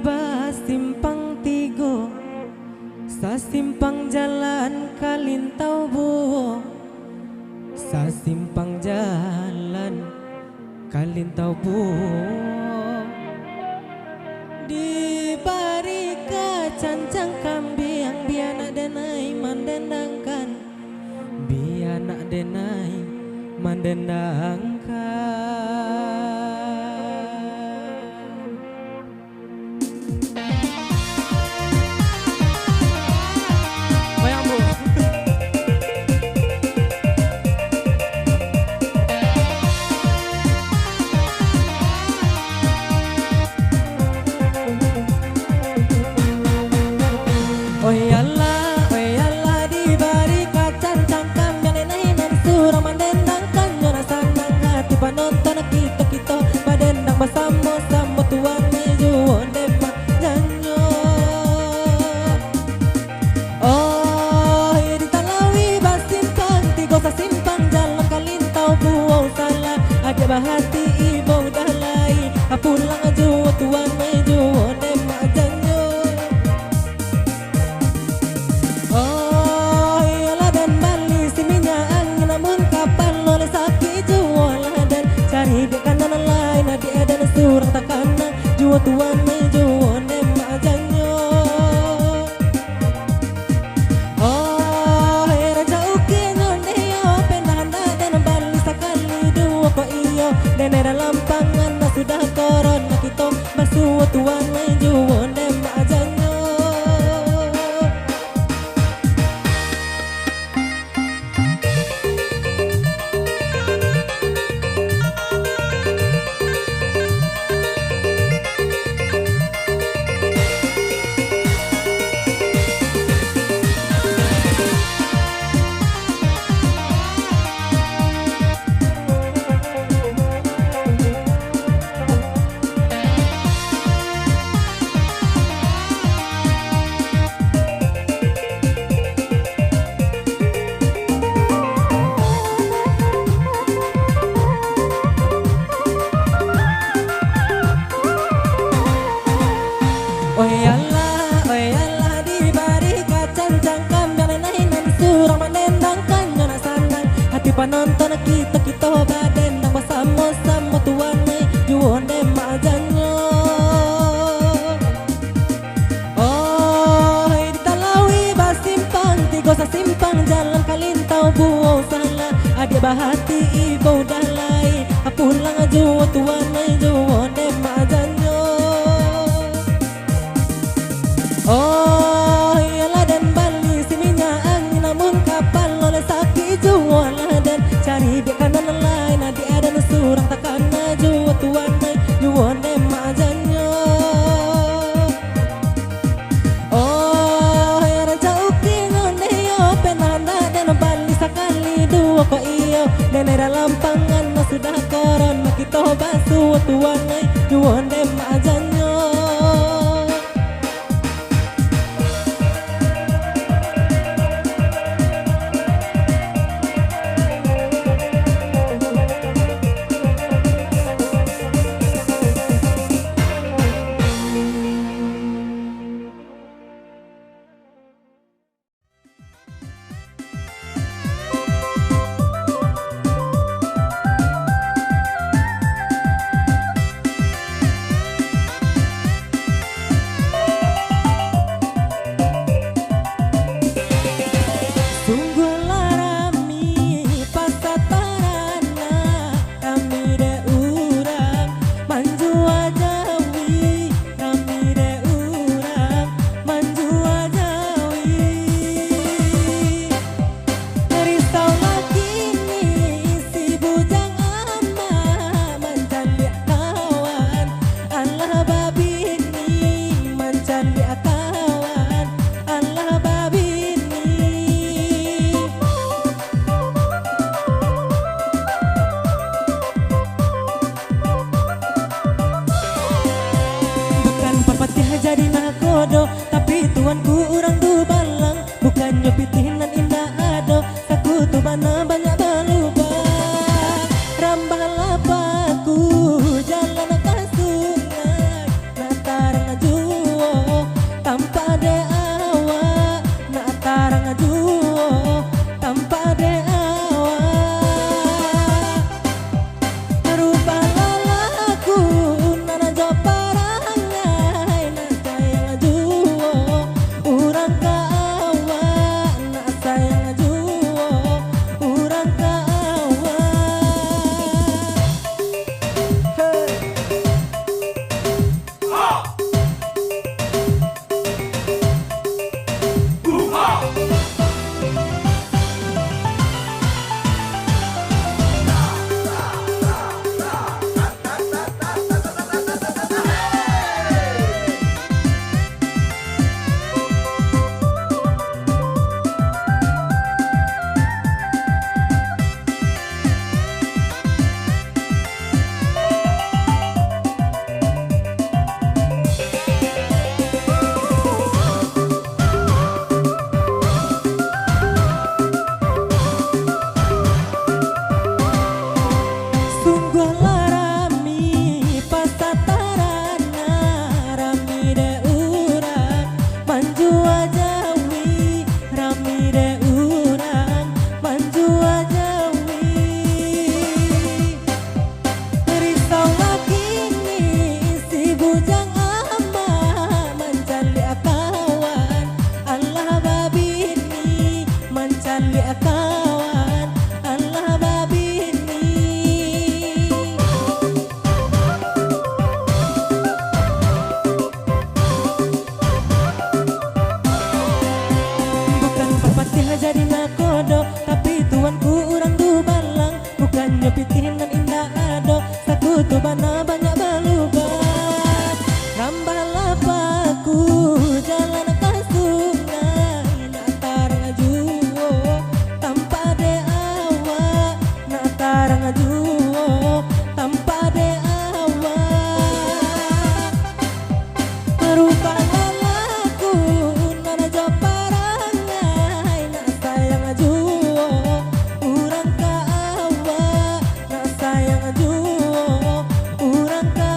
tiba simpang tigo, sa simpang jalan kalintau buo, sa simpang jalan kalintau buo. Di bari cancang kambiang biana denai mandendangkan, biana denai mandendangkan. Bayang bu. Oh yalla di bari kacan cangkam yang nenai nan surang mandendangkan nyona sanang hati panonton kita padendang basambo sambo tuan meju ondema janyo. Oh di talawi basimpang tigo sa simpang jalan kalintau buau salah ada bahati ibu dalai pulang aju tuan meju ondema janyo. Cari di kanan lain di edan surang takana jua tuan meju nem ajanyo. Oh raja uki nyonde yo pendanda dan bali sakali dua ko iyo denera lampangan na sudah koron kita basu tuan meju nem ajanyo. Oh yalla di bari kacan cangkam yang nenai nan surang mandendangkan nyona sanang hati panonton kita badendang basamo tuan me juonde majanyo. Oh di talawi basimpang tigo sa simpang jalan kalintau buau salah adik bahati ibu dalai pulang aju tuan me juonde majanyo. Oh iyalah dan bali sininya angin namun kapal oleh sakit jualah dan cari di kanan lain di edan surang takana jua tuan mai juon dem ajanyo. Oh ya raja uki ngonde yo penanda dan bali sakali dua ko iyo denera lampangan na sudah koron kita basu tuan mai juon dem ajanyo. tuh bana banyak berubah. Rambah lapaku jalan ke sungai, nak tarang juo tanpa de awak, nak tarang juo tanpa de awak. Rupa lalaku nana jo parangai, nak sayang juo urang ka awak, nak sayang juo urang ka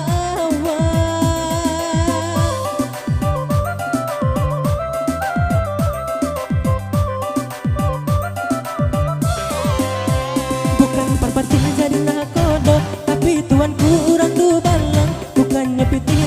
bukan parpatin jadi nakodo, tapi tuanku urang tu balang, bukannya pitih